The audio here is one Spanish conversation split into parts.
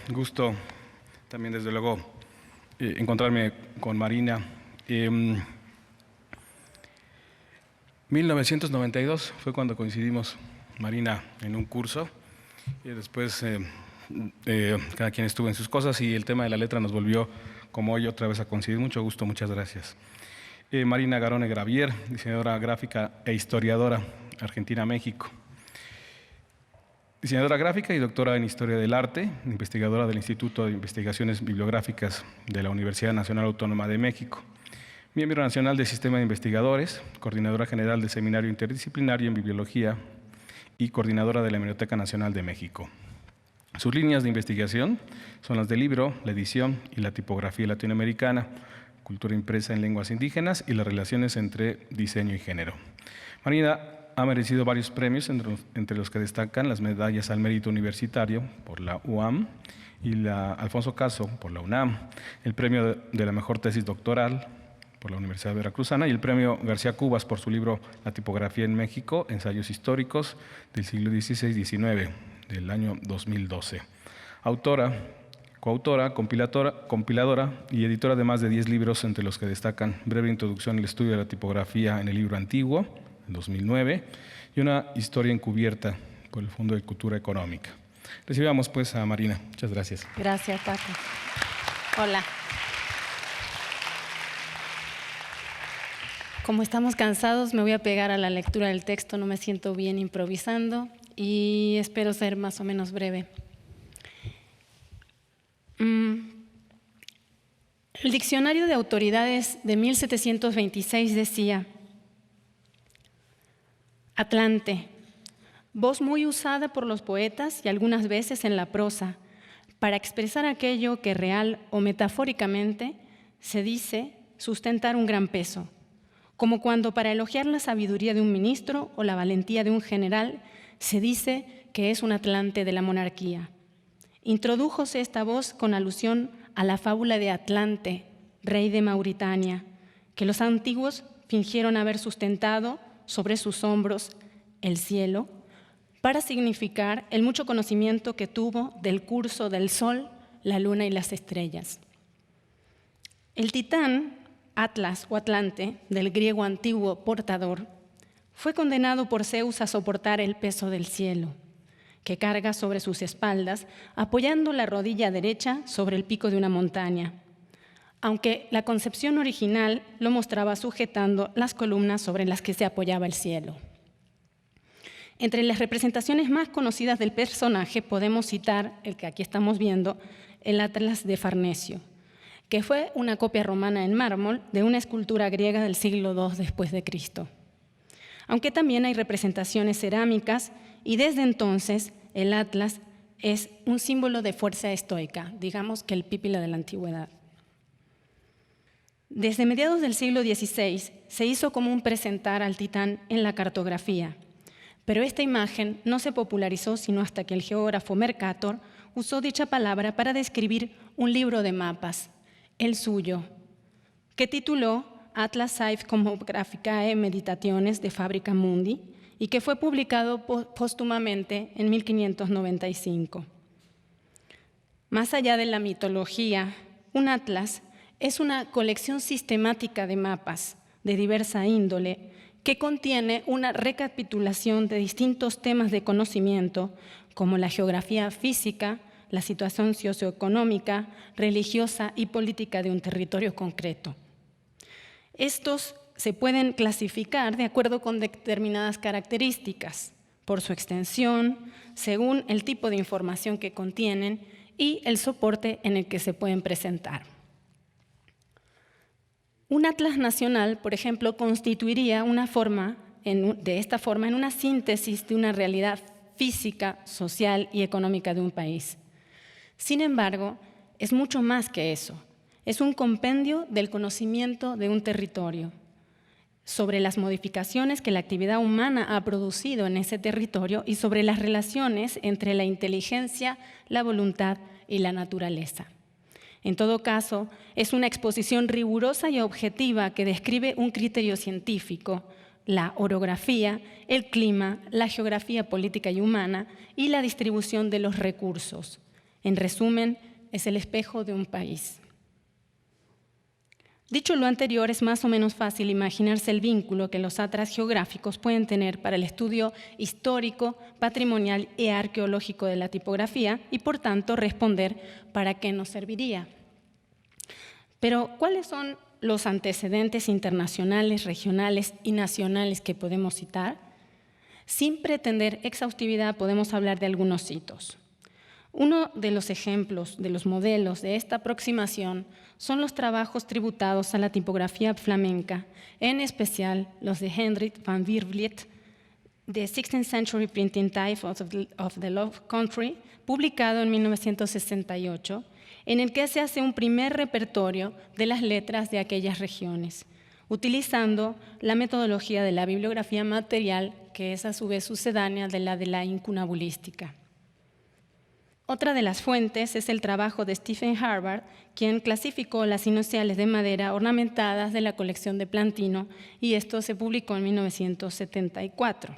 Gusto también, desde luego, encontrarme con Marina. 1992 fue cuando coincidimos, Marina, en un curso, y después cada quien estuvo en sus cosas y el tema de la letra nos volvió, como hoy, otra vez a coincidir. Mucho gusto, muchas gracias. Marina Garone Gravier, diseñadora gráfica e historiadora, Argentina-México. Diseñadora gráfica y doctora en Historia del Arte, investigadora del Instituto de Investigaciones Bibliográficas de la Universidad Nacional Autónoma de México. Miembro nacional del Sistema de Investigadores, coordinadora general del Seminario Interdisciplinario en Bibliología y coordinadora de la Hemeroteca Nacional de México. Sus líneas de investigación son las del libro, la edición y la tipografía latinoamericana, cultura impresa en lenguas indígenas y las relaciones entre diseño y género. Marina ha merecido varios premios, entre los que destacan las medallas al mérito universitario por la UAM y la Alfonso Caso por la UNAM, el premio de la mejor tesis doctoral por la Universidad Veracruzana y el premio García Cubas por su libro La tipografía en México, ensayos históricos del siglo XVI-XIX, del año 2012. Autora, coautora, compiladora y editora de más de 10 libros, entre los que destacan Breve introducción al estudio de la tipografía en el libro antiguo, en 2009, y una historia encubierta por el Fondo de Cultura Económica. Recibamos pues a Marina. Muchas gracias. Gracias, Paco. Hola. Como estamos cansados, me voy a pegar a la lectura del texto, no me siento bien improvisando y espero ser más o menos breve. El Diccionario de Autoridades de 1726 decía: Atlante, voz muy usada por los poetas y algunas veces en la prosa, para expresar aquello que real o metafóricamente se dice sustentar un gran peso, como cuando para elogiar la sabiduría de un ministro o la valentía de un general se dice que es un atlante de la monarquía. Introdújose esta voz con alusión a la fábula de Atlante, rey de Mauritania, que los antiguos fingieron haber sustentado sobre sus hombros el cielo, para significar el mucho conocimiento que tuvo del curso del sol, la luna y las estrellas. El titán, Atlas o Atlante, del griego antiguo portador, fue condenado por Zeus a soportar el peso del cielo, que carga sobre sus espaldas, apoyando la rodilla derecha sobre el pico de una montaña, aunque la concepción original lo mostraba sujetando las columnas sobre las que se apoyaba el cielo. Entre las representaciones más conocidas del personaje podemos citar el que aquí estamos viendo, el Atlas de Farnesio, que fue una copia romana en mármol de una escultura griega del siglo II después de Cristo. Aunque también hay representaciones cerámicas y desde entonces el Atlas es un símbolo de fuerza estoica, digamos que el Pípila de la antigüedad. Desde mediados del siglo XVI se hizo común presentar al titán en la cartografía, pero esta imagen no se popularizó sino hasta que el geógrafo Mercator usó dicha palabra para describir un libro de mapas, el suyo, que tituló Atlas Saif Comographicae Meditationes de Fabrica Mundi y que fue publicado póstumamente en 1595. Más allá de la mitología, un atlas es una colección sistemática de mapas de diversa índole que contiene una recapitulación de distintos temas de conocimiento como la geografía física, la situación socioeconómica, religiosa y política de un territorio concreto. Estos se pueden clasificar de acuerdo con determinadas características, por su extensión, según el tipo de información que contienen y el soporte en el que se pueden presentar. Un atlas nacional, por ejemplo, constituiría de esta forma en una síntesis de una realidad física, social y económica de un país. Sin embargo, es mucho más que eso. Es un compendio del conocimiento de un territorio, sobre las modificaciones que la actividad humana ha producido en ese territorio y sobre las relaciones entre la inteligencia, la voluntad y la naturaleza. En todo caso, es una exposición rigurosa y objetiva que describe un criterio científico, la orografía, el clima, la geografía política y humana y la distribución de los recursos, En resumen, es el espejo de un país. Dicho lo anterior, es más o menos fácil imaginarse el vínculo que los atlas geográficos pueden tener para el estudio histórico, patrimonial y arqueológico de la tipografía y, por tanto, responder para qué nos serviría. Pero, ¿cuáles son los antecedentes internacionales, regionales y nacionales que podemos citar? Sin pretender exhaustividad, podemos hablar de algunos hitos. Uno de los ejemplos, de los modelos de esta aproximación son los trabajos tributados a la tipografía flamenca, en especial los de Hendrik van Weervliet, The 16th Century Printing Type of the Low Country, publicado en 1968, en el que se hace un primer repertorio de las letras de aquellas regiones, utilizando la metodología de la bibliografía material, que es a su vez sucedánea de la incunabulística. Otra de las fuentes es el trabajo de Stephen Harvard, quien clasificó las iniciales de madera ornamentadas de la colección de Plantino, y esto se publicó en 1974.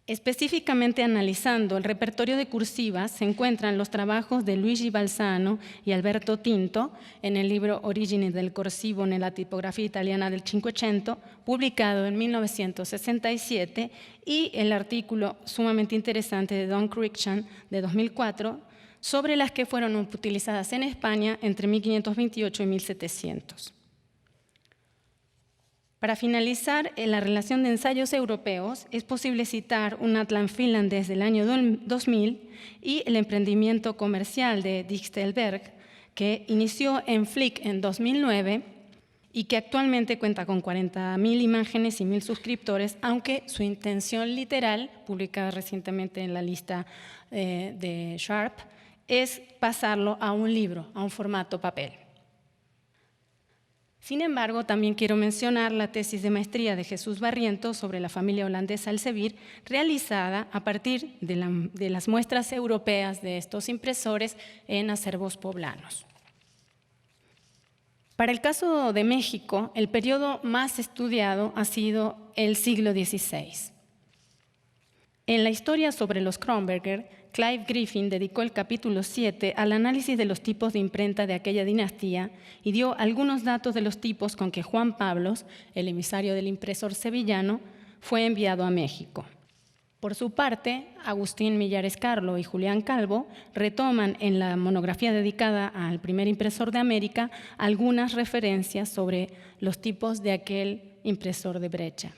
Específicamente analizando el repertorio de cursivas, se encuentran los trabajos de Luigi Balzano y Alberto Tinto en el libro Origini del corsivo nella tipografía italiana del Cinquecento, publicado en 1967, y el artículo sumamente interesante de Don Cruikshank de 2004 sobre las que fueron utilizadas en España entre 1528 y 1700. Para finalizar, en la relación de ensayos europeos, es posible citar un Atlan finlandés del año 2000 y el emprendimiento comercial de Dijkstelberg, que inició en Flick en 2009 y que actualmente cuenta con 40.000 imágenes y 1.000 suscriptores, aunque su intención literal, publicada recientemente en la lista de Sharp, es pasarlo a un libro, a un formato papel. Sin embargo, también quiero mencionar la tesis de maestría de Jesús Barrientos sobre la familia holandesa Elsevier, realizada a partir de las muestras europeas de estos impresores en acervos poblanos. Para el caso de México, el periodo más estudiado ha sido el siglo XVI. En la historia sobre los Kronberger, Clive Griffin dedicó el capítulo 7 al análisis de los tipos de imprenta de aquella dinastía y dio algunos datos de los tipos con que Juan Pablos, el emisario del impresor sevillano, fue enviado a México. Por su parte, Agustín Millares Carlo y Julián Calvo retoman en la monografía dedicada al primer impresor de América algunas referencias sobre los tipos de aquel impresor de brecha.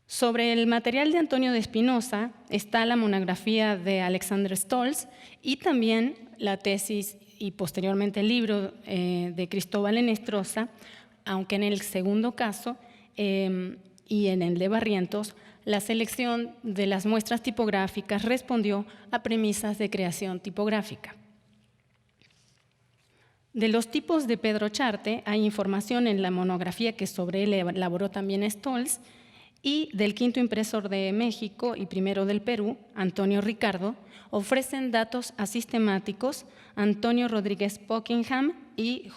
Sobre el material de Antonio de Espinosa está la monografía de Alexander Stolz y también la tesis y posteriormente el libro de Cristóbal Enestrosa, aunque en el segundo caso y en el de Barrientos, la selección de las muestras tipográficas respondió a premisas de creación tipográfica. De los tipos de Pedro Charte hay información en la monografía que sobre él elaboró también Stolz, y del quinto impresor de México y primero del Perú, Antonio Ricardo, ofrecen datos asistemáticos Antonio Rodríguez Buckingham y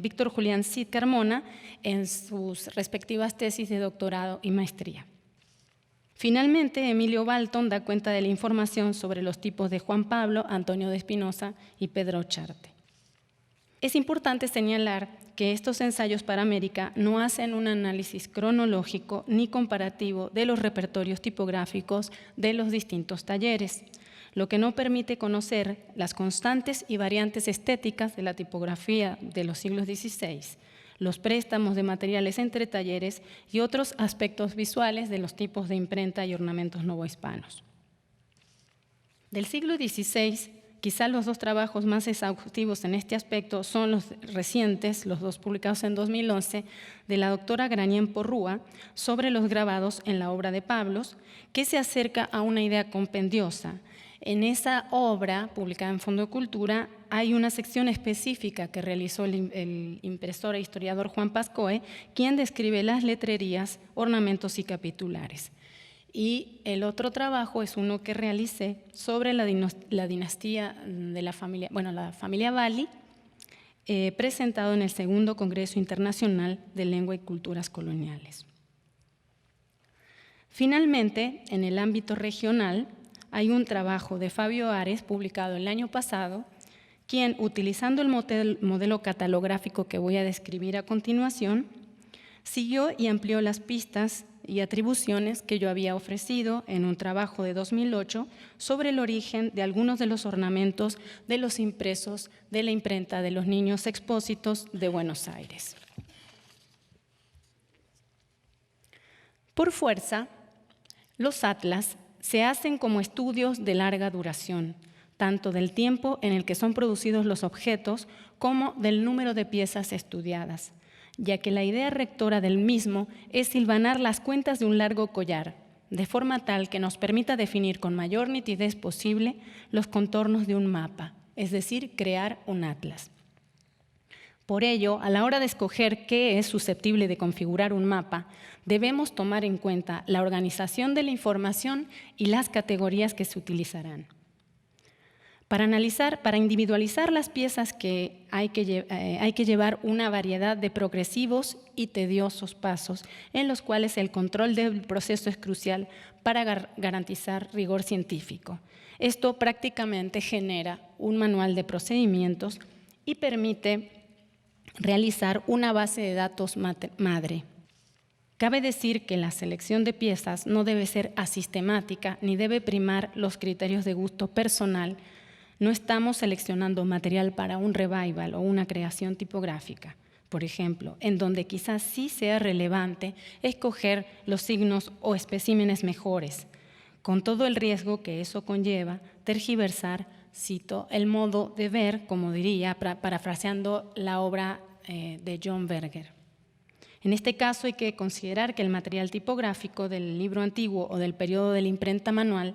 Víctor Julián Cid Carmona en sus respectivas tesis de doctorado y maestría. Finalmente, Emilio Balton da cuenta de la información sobre los tipos de Juan Pablo, Antonio de Espinosa y Pedro Charte. Es importante señalar que estos ensayos para América no hacen un análisis cronológico ni comparativo de los repertorios tipográficos de los distintos talleres, lo que no permite conocer las constantes y variantes estéticas de la tipografía de los siglos XVI, los préstamos de materiales entre talleres y otros aspectos visuales de los tipos de imprenta y ornamentos novohispanos. Del siglo XVI, quizá los dos trabajos más exhaustivos en este aspecto son los recientes, los dos publicados en 2011, de la doctora Granien Porrúa sobre los grabados en la obra de Pablos, que se acerca a una idea compendiosa. En esa obra, publicada en Fondo de Cultura, hay una sección específica que realizó el impresor e historiador Juan Pascoe, quien describe las letrerías, ornamentos y capitulares. Y el otro trabajo es uno que realicé sobre la dinastía de la familia Bali, presentado en el segundo Congreso Internacional de Lengua y Culturas Coloniales. Finalmente, en el ámbito regional, hay un trabajo de Fabio Ares publicado el año pasado, quien, utilizando el modelo catalográfico que voy a describir a continuación, siguió y amplió las pistas y atribuciones que yo había ofrecido en un trabajo de 2008 sobre el origen de algunos de los ornamentos de los impresos de la imprenta de los Niños Expósitos de Buenos Aires. Por fuerza, los atlas se hacen como estudios de larga duración, tanto del tiempo en el que son producidos los objetos como del número de piezas estudiadas, ya que la idea rectora del mismo es hilvanar las cuentas de un largo collar, de forma tal que nos permita definir con mayor nitidez posible los contornos de un mapa, es decir, crear un atlas. Por ello, a la hora de escoger qué es susceptible de configurar un mapa, debemos tomar en cuenta la organización de la información y las categorías que se utilizarán. Para individualizar las piezas que hay que llevar una variedad de progresivos y tediosos pasos en los cuales el control del proceso es crucial para garantizar rigor científico. Esto prácticamente genera un manual de procedimientos y permite realizar una base de datos madre. Cabe decir que la selección de piezas no debe ser asistemática ni debe primar los criterios de gusto personal. No estamos seleccionando material para un revival o una creación tipográfica, por ejemplo, en donde quizás sí sea relevante escoger los signos o especímenes mejores, con todo el riesgo que eso conlleva, tergiversar, cito, el modo de ver, como diría, parafraseando la obra de John Berger. En este caso hay que considerar que el material tipográfico del libro antiguo o del periodo de la imprenta manual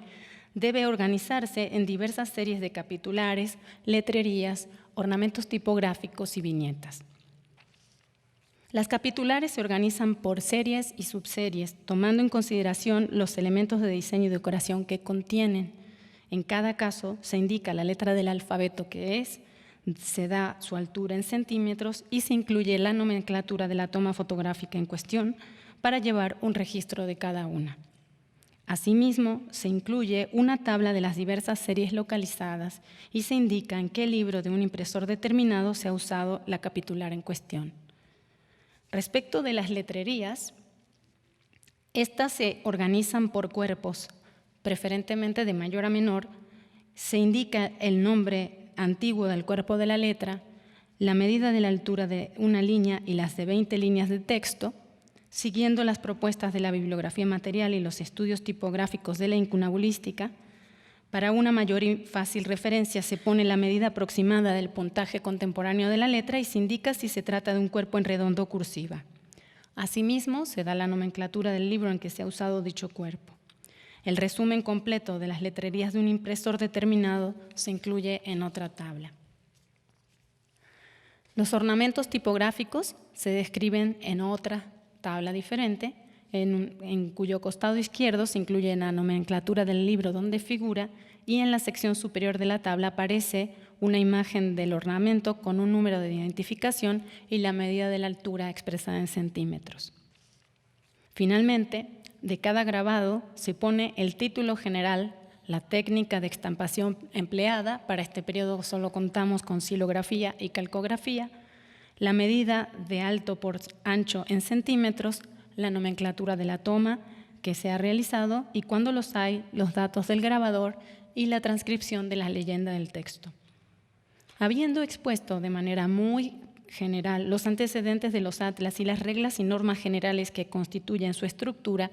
debe organizarse en diversas series de capitulares, letrerías, ornamentos tipográficos y viñetas. Las capitulares se organizan por series y subseries, tomando en consideración los elementos de diseño y decoración que contienen. En cada caso se indica la letra del alfabeto que es, se da su altura en centímetros y se incluye la nomenclatura de la toma fotográfica en cuestión para llevar un registro de cada una. Asimismo, se incluye una tabla de las diversas series localizadas y se indica en qué libro de un impresor determinado se ha usado la capitular en cuestión. Respecto de las letrerías, estas se organizan por cuerpos, preferentemente de mayor a menor. Se indica el nombre antiguo del cuerpo de la letra, la medida de la altura de una línea y las de 20 líneas de texto, siguiendo las propuestas de la bibliografía material y los estudios tipográficos de la incunabulística. Para una mayor y fácil referencia se pone la medida aproximada del puntaje contemporáneo de la letra y se indica si se trata de un cuerpo en redondo o cursiva. Asimismo, se da la nomenclatura del libro en que se ha usado dicho cuerpo. El resumen completo de las letrerías de un impresor determinado se incluye en otra tabla. Los ornamentos tipográficos se describen en otra tabla diferente, en cuyo costado izquierdo se incluye la nomenclatura del libro donde figura y en la sección superior de la tabla aparece una imagen del ornamento con un número de identificación y la medida de la altura expresada en centímetros. Finalmente, de cada grabado se pone el título general, la técnica de estampación empleada, para este periodo solo contamos con xilografía y calcografía, la medida de alto por ancho en centímetros, la nomenclatura de la toma que se ha realizado y, cuando los hay, los datos del grabador y la transcripción de la leyenda del texto. Habiendo expuesto de manera muy general los antecedentes de los atlas y las reglas y normas generales que constituyen su estructura,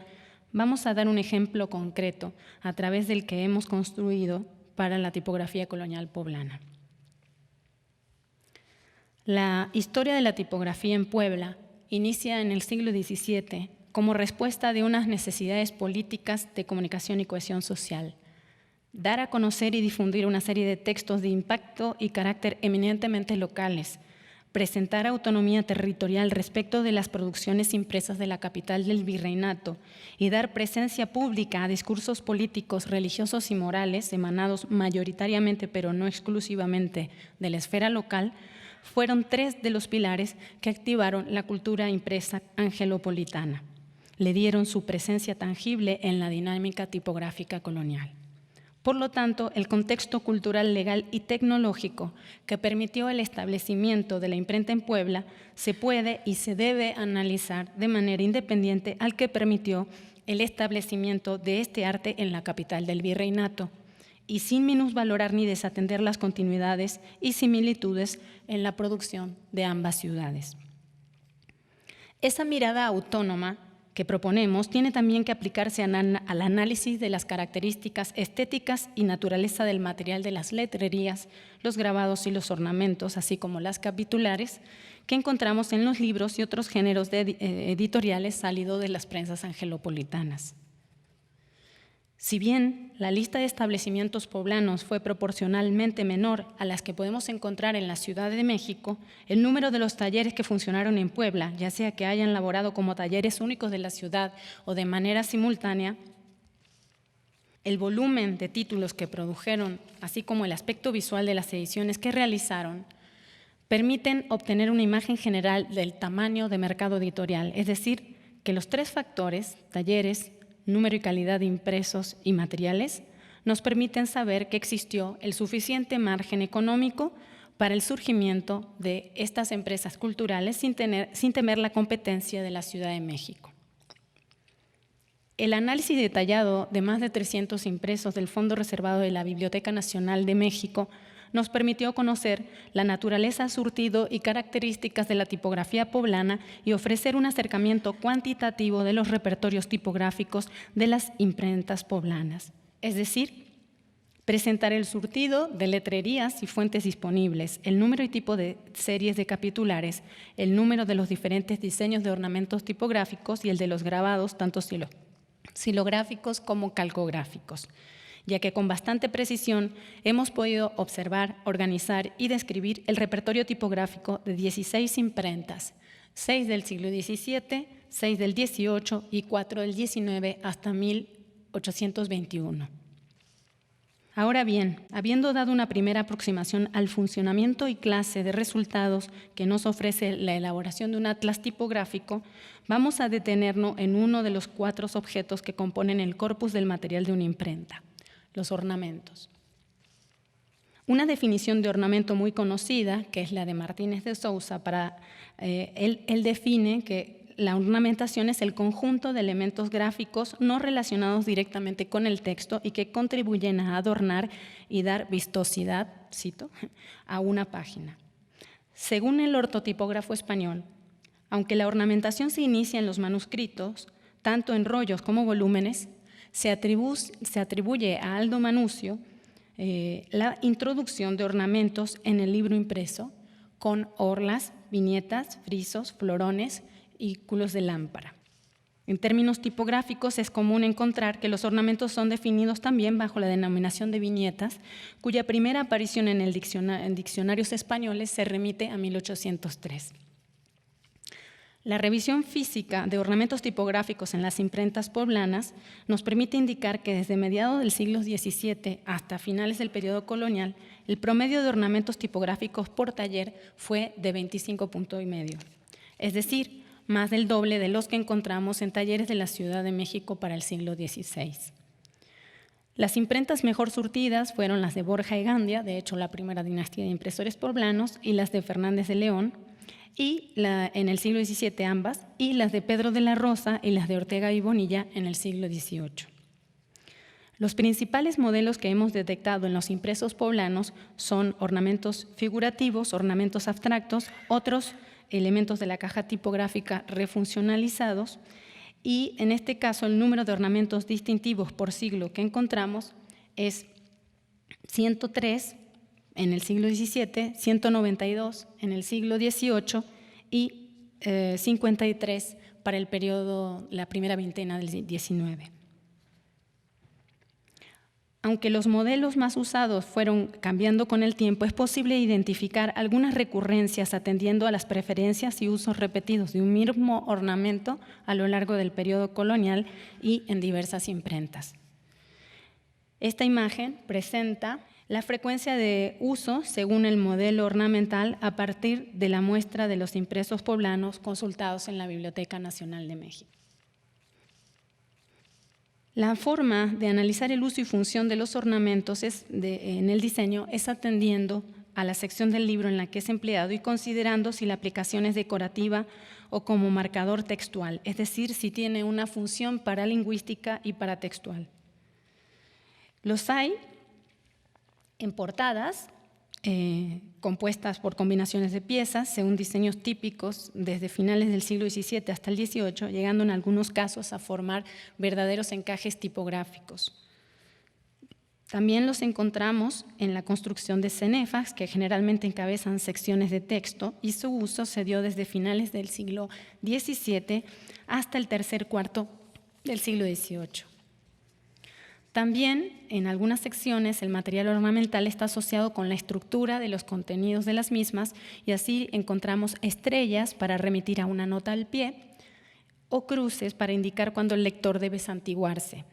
vamos a dar un ejemplo concreto a través del que hemos construido para la tipografía colonial poblana. La historia de la tipografía en Puebla inicia en el siglo XVII como respuesta de unas necesidades políticas de comunicación y cohesión social. Dar a conocer y difundir una serie de textos de impacto y carácter eminentemente locales, presentar autonomía territorial respecto de las producciones impresas de la capital del virreinato y dar presencia pública a discursos políticos, religiosos y morales emanados mayoritariamente, pero no exclusivamente, de la esfera local, fueron tres de los pilares que activaron la cultura impresa angelopolitana. Le dieron su presencia tangible en la dinámica tipográfica colonial. Por lo tanto, el contexto cultural, legal y tecnológico que permitió el establecimiento de la imprenta en Puebla se puede y se debe analizar de manera independiente al que permitió el establecimiento de este arte en la capital del virreinato, y sin minusvalorar ni desatender las continuidades y similitudes en la producción de ambas ciudades. Esa mirada autónoma que proponemos tiene también que aplicarse al análisis de las características estéticas y naturaleza del material de las letrerías, los grabados y los ornamentos, así como las capitulares, que encontramos en los libros y otros géneros editoriales salidos de las prensas angelopolitanas. Si bien la lista de establecimientos poblanos fue proporcionalmente menor a las que podemos encontrar en la Ciudad de México, el número de los talleres que funcionaron en Puebla, ya sea que hayan laborado como talleres únicos de la ciudad o de manera simultánea, el volumen de títulos que produjeron, así como el aspecto visual de las ediciones que realizaron, permiten obtener una imagen general del tamaño de mercado editorial, es decir, que los tres factores, talleres, número y calidad de impresos y materiales, nos permiten saber que existió el suficiente margen económico para el surgimiento de estas empresas culturales sin temer la competencia de la Ciudad de México. El análisis detallado de más de 300 impresos del Fondo Reservado de la Biblioteca Nacional de México nos permitió conocer la naturaleza, surtido y características de la tipografía poblana y ofrecer un acercamiento cuantitativo de los repertorios tipográficos de las imprentas poblanas, es decir, presentar el surtido de letrerías y fuentes disponibles, el número y tipo de series de capitulares, el número de los diferentes diseños de ornamentos tipográficos y el de los grabados, tanto xilográficos como calcográficos, ya que con bastante precisión hemos podido observar, organizar y describir el repertorio tipográfico de 16 imprentas, 6 del siglo XVII, 6 del XVIII y 4 del XIX hasta 1821. Ahora bien, habiendo dado una primera aproximación al funcionamiento y clase de resultados que nos ofrece la elaboración de un atlas tipográfico, vamos a detenernos en uno de los 4 objetos que componen el corpus del material de una imprenta: los ornamentos. Una definición de ornamento muy conocida, que es la de Martínez de Sousa, él define que la ornamentación es el conjunto de elementos gráficos no relacionados directamente con el texto y que contribuyen a adornar y dar vistosidad, cito, a una página. Según el ortotipógrafo español, aunque la ornamentación se inicia en los manuscritos, tanto en rollos como volúmenes, se atribuye a Aldo Manusio la introducción de ornamentos en el libro impreso con orlas, viñetas, frisos, florones y culos de lámpara. En términos tipográficos es común encontrar que los ornamentos son definidos también bajo la denominación de viñetas, cuya primera aparición en diccionarios españoles se remite a 1803. La revisión física de ornamentos tipográficos en las imprentas poblanas nos permite indicar que desde mediados del siglo XVII hasta finales del periodo colonial, el promedio de ornamentos tipográficos por taller fue de 25,5 puntos, es decir, más del doble de los que encontramos en talleres de la Ciudad de México para el siglo XVI. Las imprentas mejor surtidas fueron las de Borja y Gandia, de hecho la primera dinastía de impresores poblanos, y las de Fernández de León, en el siglo XVII ambas, y las de Pedro de la Rosa y las de Ortega y Bonilla en el siglo XVIII. Los principales modelos que hemos detectado en los impresos poblanos son ornamentos figurativos, ornamentos abstractos, otros elementos de la caja tipográfica refuncionalizados, y en este caso el número de ornamentos distintivos por siglo que encontramos es 103 en el siglo XVII, 192 en el siglo XVIII y 53 para el periodo, la primera veintena del XIX. Aunque los modelos más usados fueron cambiando con el tiempo, es posible identificar algunas recurrencias atendiendo a las preferencias y usos repetidos de un mismo ornamento a lo largo del periodo colonial y en diversas imprentas. Esta imagen presenta la frecuencia de uso según el modelo ornamental a partir de la muestra de los impresos poblanos consultados en la Biblioteca Nacional de México. La forma de analizar el uso y función de los ornamentos en el diseño es atendiendo a la sección del libro en la que es empleado y considerando si la aplicación es decorativa o como marcador textual, es decir, si tiene una función paralingüística y paratextual. Los hay en portadas compuestas por combinaciones de piezas según diseños típicos desde finales del siglo XVII hasta el XVIII, llegando en algunos casos a formar verdaderos encajes tipográficos. También los encontramos en la construcción de cenefas, que generalmente encabezan secciones de texto, y su uso se dio desde finales del siglo XVII hasta el tercer cuarto del siglo XVIII. También, en algunas secciones, el material ornamental está asociado con la estructura de los contenidos de las mismas, y así encontramos estrellas para remitir a una nota al pie o cruces para indicar cuando el lector debe santiguarse.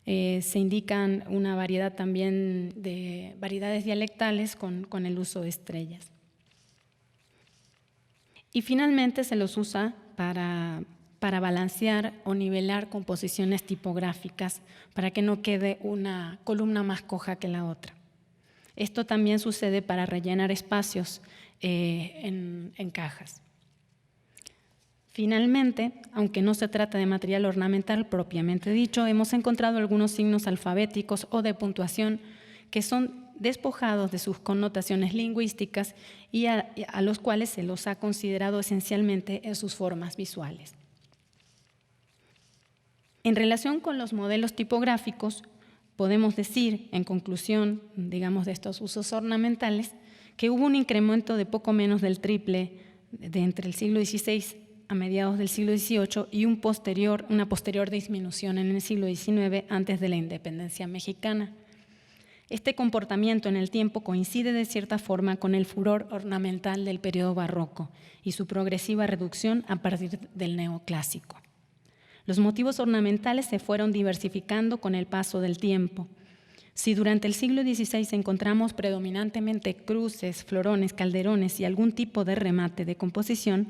Se indican una variedad también de variedades dialectales con el uso de estrellas. Y finalmente se los usa para balancear o nivelar composiciones tipográficas para que no quede una columna más coja que la otra. Esto también sucede para rellenar espacios en cajas. Finalmente, aunque no se trata de material ornamental propiamente dicho, hemos encontrado algunos signos alfabéticos o de puntuación que son despojados de sus connotaciones lingüísticas y a los cuales se los ha considerado esencialmente en sus formas visuales. En relación con los modelos tipográficos, podemos decir, en conclusión, digamos, de estos usos ornamentales, que hubo un incremento de poco menos del triple de entre el siglo XVI a mediados del siglo XVIII y una posterior disminución en el siglo XIX antes de la independencia mexicana. Este comportamiento en el tiempo coincide de cierta forma con el furor ornamental del periodo barroco y su progresiva reducción a partir del neoclásico. Los motivos ornamentales se fueron diversificando con el paso del tiempo. Si durante el siglo XVI encontramos predominantemente cruces, florones, calderones y algún tipo de remate de composición,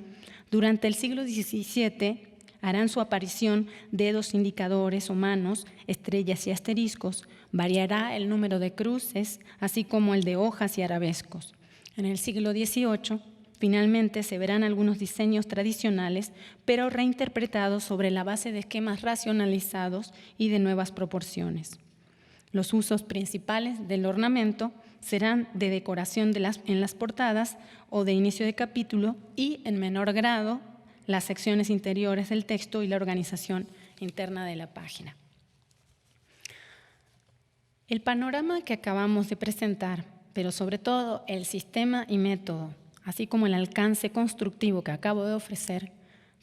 durante el siglo XVII harán su aparición dedos indicadores o manos, estrellas y asteriscos. Variará el número de cruces, así como el de hojas y arabescos. En el siglo XVIII, finalmente, se verán algunos diseños tradicionales, pero reinterpretados sobre la base de esquemas racionalizados y de nuevas proporciones. Los usos principales del ornamento serán de decoración en las portadas o de inicio de capítulo y, en menor grado, las secciones interiores del texto y la organización interna de la página. El panorama que acabamos de presentar, pero sobre todo el sistema y método, así como el alcance constructivo que acabo de ofrecer,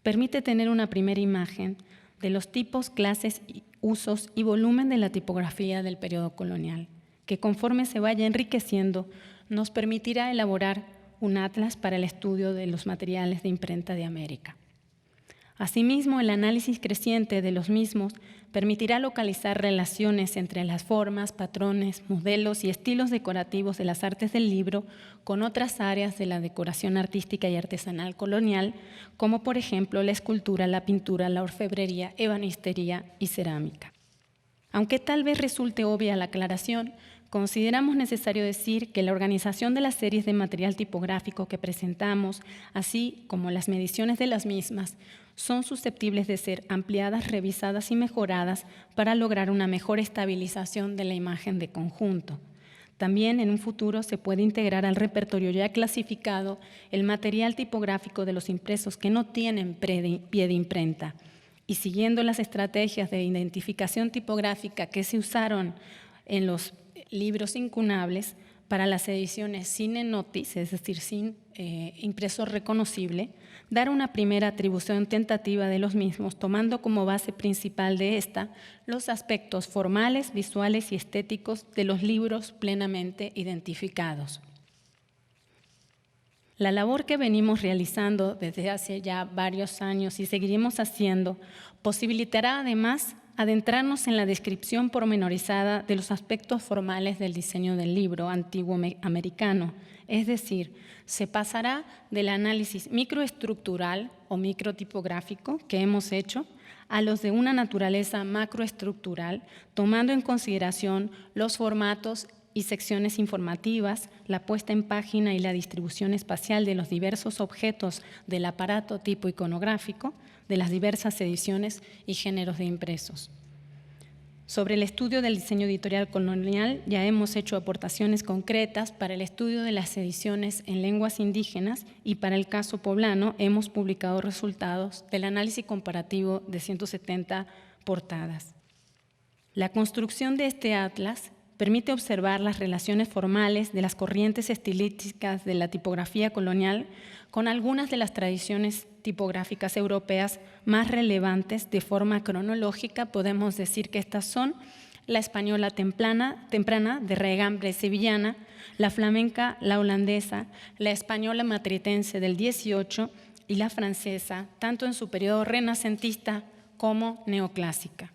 permite tener una primera imagen de los tipos, clases, usos y volumen de la tipografía del periodo colonial, que conforme se vaya enriqueciendo nos permitirá elaborar un atlas para el estudio de los materiales de imprenta de América. Asimismo, el análisis creciente de los mismos permitirá localizar relaciones entre las formas, patrones, modelos y estilos decorativos de las artes del libro con otras áreas de la decoración artística y artesanal colonial, como por ejemplo la escultura, la pintura, la orfebrería, ebanistería y cerámica. Aunque tal vez resulte obvia la aclaración, consideramos necesario decir que la organización de las series de material tipográfico que presentamos, así como las mediciones de las mismas, son susceptibles de ser ampliadas, revisadas y mejoradas para lograr una mejor estabilización de la imagen de conjunto. También en un futuro se puede integrar al repertorio ya clasificado el material tipográfico de los impresos que no tienen pie de imprenta. Y siguiendo las estrategias de identificación tipográfica que se usaron en los libros incunables para las ediciones sin enotis, es decir, sin impreso reconocible, dar una primera atribución tentativa de los mismos, tomando como base principal de esta los aspectos formales, visuales y estéticos de los libros plenamente identificados. La labor que venimos realizando desde hace ya varios años y seguiremos haciendo posibilitará además adentrarnos en la descripción pormenorizada de los aspectos formales del diseño del libro antiguo americano, es decir, se pasará del análisis microestructural o microtipográfico que hemos hecho a los de una naturaleza macroestructural, tomando en consideración los formatos y secciones informativas, la puesta en página y la distribución espacial de los diversos objetos del aparato tipo iconográfico, de las diversas ediciones y géneros de impresos. Sobre el estudio del diseño editorial colonial ya hemos hecho aportaciones concretas para el estudio de las ediciones en lenguas indígenas y para el caso poblano hemos publicado resultados del análisis comparativo de 170 portadas. La construcción de este atlas permite observar las relaciones formales de las corrientes estilísticas de la tipografía colonial con algunas de las tradiciones tipográficas europeas más relevantes de forma cronológica. Podemos decir que estas son la española temprana de regambre sevillana, la flamenca, la holandesa, la española matritense del 18 y la francesa, tanto en su periodo renacentista como neoclásica.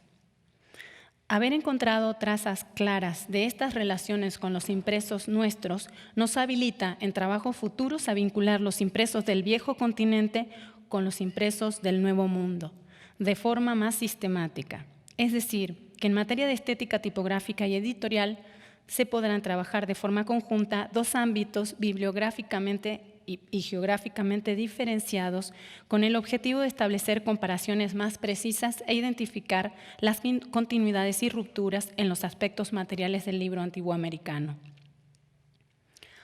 Haber encontrado trazas claras de estas relaciones con los impresos nuestros nos habilita en trabajos futuros a vincular los impresos del viejo continente con los impresos del Nuevo Mundo, de forma más sistemática. Es decir, que en materia de estética tipográfica y editorial se podrán trabajar de forma conjunta dos ámbitos bibliográficamente y geográficamente diferenciados con el objetivo de establecer comparaciones más precisas e identificar las continuidades y rupturas en los aspectos materiales del libro antiguo americano.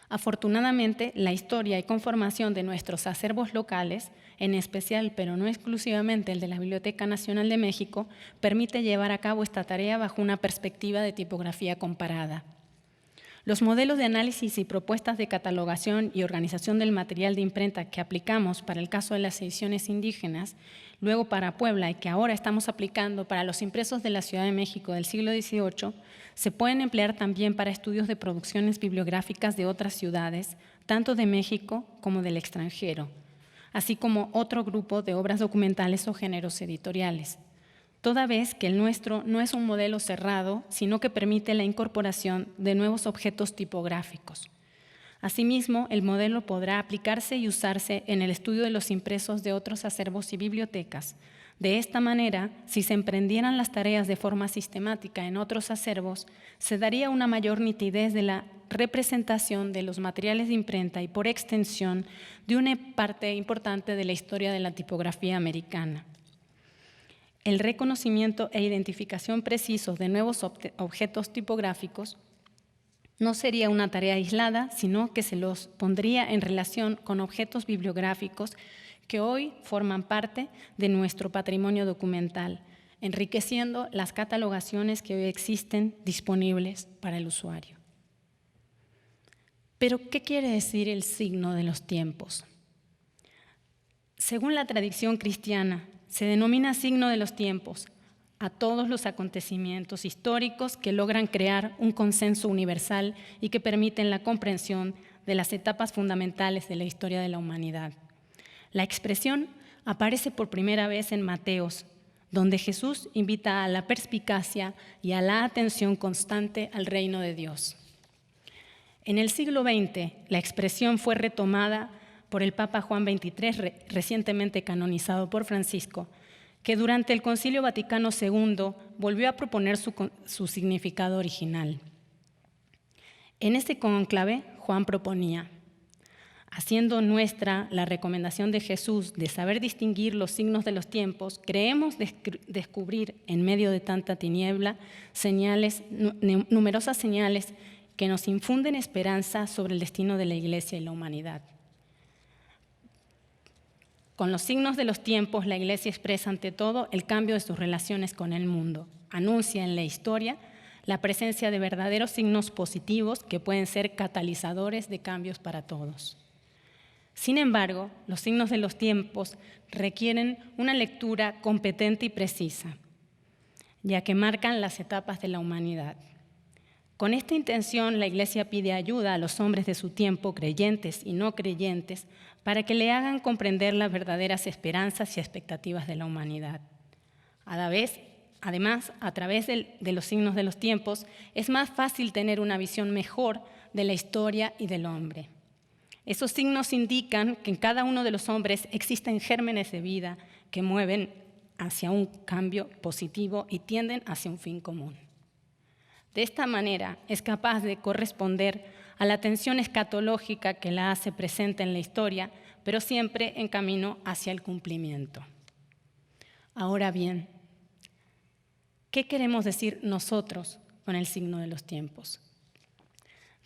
Afortunadamente, la historia y conformación de nuestros acervos locales, en especial pero no exclusivamente el de la Biblioteca Nacional de México, permite llevar a cabo esta tarea bajo una perspectiva de tipografía comparada. Los modelos de análisis y propuestas de catalogación y organización del material de imprenta que aplicamos para el caso de las ediciones indígenas, luego para Puebla y que ahora estamos aplicando para los impresos de la Ciudad de México del siglo XVIII, se pueden emplear también para estudios de producciones bibliográficas de otras ciudades, tanto de México como del extranjero, así como otro grupo de obras documentales o géneros editoriales. Toda vez que el nuestro no es un modelo cerrado, sino que permite la incorporación de nuevos objetos tipográficos. Asimismo, el modelo podrá aplicarse y usarse en el estudio de los impresos de otros acervos y bibliotecas. De esta manera, si se emprendieran las tareas de forma sistemática en otros acervos, se daría una mayor nitidez de la representación de los materiales de imprenta y, por extensión, de una parte importante de la historia de la tipografía americana. El reconocimiento e identificación precisos de nuevos objetos tipográficos no sería una tarea aislada, sino que se los pondría en relación con objetos bibliográficos que hoy forman parte de nuestro patrimonio documental, enriqueciendo las catalogaciones que hoy existen disponibles para el usuario. Pero, ¿qué quiere decir el signo de los tiempos? Según la tradición cristiana, se denomina signo de los tiempos a todos los acontecimientos históricos que logran crear un consenso universal y que permiten la comprensión de las etapas fundamentales de la historia de la humanidad. La expresión aparece por primera vez en Mateos, donde Jesús invita a la perspicacia y a la atención constante al reino de Dios. En el siglo XX, la expresión fue retomada por el Papa Juan XXIII, recientemente canonizado por Francisco, que durante el Concilio Vaticano II volvió a proponer su significado original. En este cónclave, Juan proponía: haciendo nuestra la recomendación de Jesús de saber distinguir los signos de los tiempos, creemos descubrir en medio de tanta tiniebla numerosas señales que nos infunden esperanza sobre el destino de la Iglesia y la humanidad. Con los signos de los tiempos, la Iglesia expresa ante todo el cambio de sus relaciones con el mundo. Anuncia en la historia la presencia de verdaderos signos positivos que pueden ser catalizadores de cambios para todos. Sin embargo, los signos de los tiempos requieren una lectura competente y precisa, ya que marcan las etapas de la humanidad. Con esta intención, la Iglesia pide ayuda a los hombres de su tiempo, creyentes y no creyentes, para que le hagan comprender las verdaderas esperanzas y expectativas de la humanidad. A la vez, Además, a través de los signos de los tiempos, es más fácil tener una visión mejor de la historia y del hombre. Esos signos indican que en cada uno de los hombres existen gérmenes de vida que mueven hacia un cambio positivo y tienden hacia un fin común. De esta manera es capaz de corresponder a la tensión escatológica que la hace presente en la historia, pero siempre en camino hacia el cumplimiento. Ahora bien, ¿qué queremos decir nosotros con el signo de los tiempos?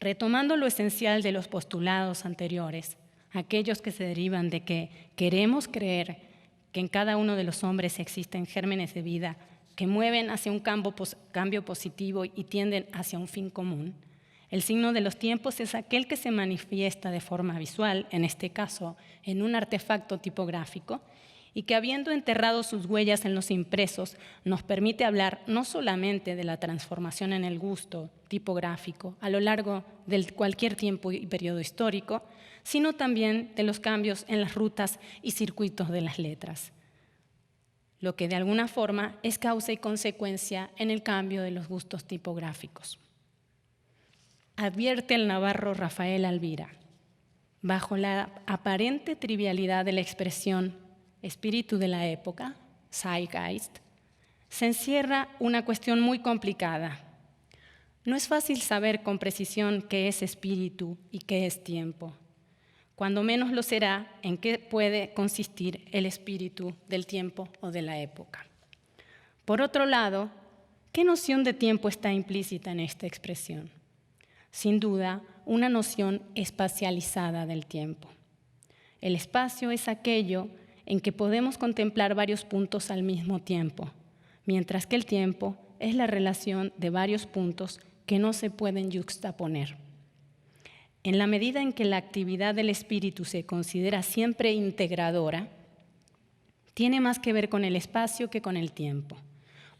Retomando lo esencial de los postulados anteriores, aquellos que se derivan de que queremos creer que en cada uno de los hombres existen gérmenes de vida que mueven hacia un cambio positivo y tienden hacia un fin común, el signo de los tiempos es aquel que se manifiesta de forma visual, en este caso en un artefacto tipográfico, y que habiendo enterrado sus huellas en los impresos, nos permite hablar no solamente de la transformación en el gusto tipográfico a lo largo de cualquier tiempo y periodo histórico, sino también de los cambios en las rutas y circuitos de las letras, lo que de alguna forma es causa y consecuencia en el cambio de los gustos tipográficos. Advierte el navarro Rafael Alvira, bajo la aparente trivialidad de la expresión espíritu de la época, Zeitgeist, se encierra una cuestión muy complicada. No es fácil saber con precisión qué es espíritu y qué es tiempo. Cuando menos lo será, en qué puede consistir el espíritu del tiempo o de la época. Por otro lado, ¿qué noción de tiempo está implícita en esta expresión? Sin duda, una noción espacializada del tiempo. El espacio es aquello en que podemos contemplar varios puntos al mismo tiempo, mientras que el tiempo es la relación de varios puntos que no se pueden yuxtaponer. En la medida en que la actividad del espíritu se considera siempre integradora, tiene más que ver con el espacio que con el tiempo.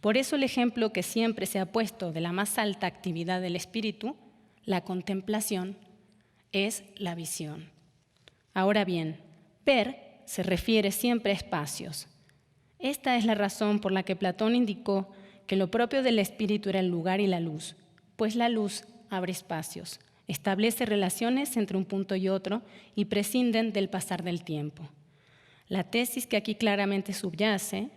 Por eso el ejemplo que siempre se ha puesto de la más alta actividad del espíritu, la contemplación, es la visión. Ahora bien, ver se refiere siempre a espacios. Esta es la razón por la que Platón indicó que lo propio del espíritu era el lugar y la luz, pues la luz abre espacios, establece relaciones entre un punto y otro y prescinden del pasar del tiempo. La tesis que aquí claramente subyace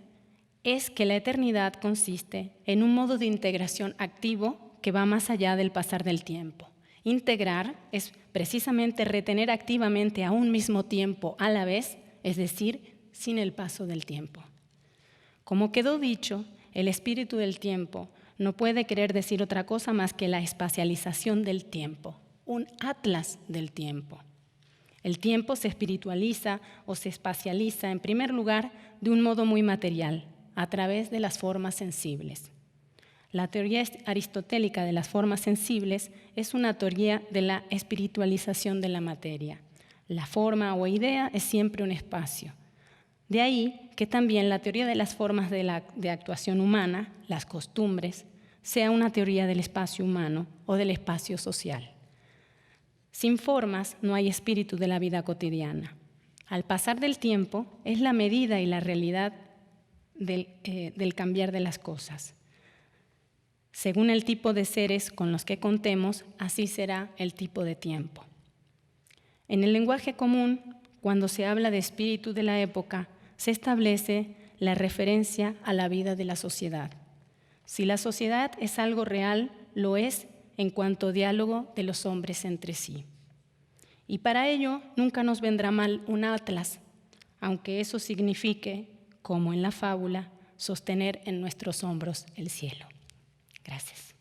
es que la eternidad consiste en un modo de integración activo que va más allá del pasar del tiempo. Integrar es precisamente retener activamente a un mismo tiempo a la vez, es decir, sin el paso del tiempo. Como quedó dicho, el espíritu del tiempo no puede querer decir otra cosa más que la espacialización del tiempo, un atlas del tiempo. El tiempo se espiritualiza o se espacializa, en primer lugar, de un modo muy material, a través de las formas sensibles. La teoría aristotélica de las formas sensibles es una teoría de la espiritualización de la materia. La forma o idea es siempre un espacio. De ahí que también la teoría de las formas de actuación humana, las costumbres, sea una teoría del espacio humano o del espacio social. Sin formas no hay espíritu de la vida cotidiana. Al pasar del tiempo es la medida y la realidad del cambiar de las cosas. Según el tipo de seres con los que contemos, así será el tipo de tiempo. En el lenguaje común, cuando se habla de espíritu de la época, se establece la referencia a la vida de la sociedad. Si la sociedad es algo real, lo es en cuanto diálogo de los hombres entre sí. Y para ello nunca nos vendrá mal un atlas, aunque eso signifique, como en la fábula, sostener en nuestros hombros el cielo. Gracias.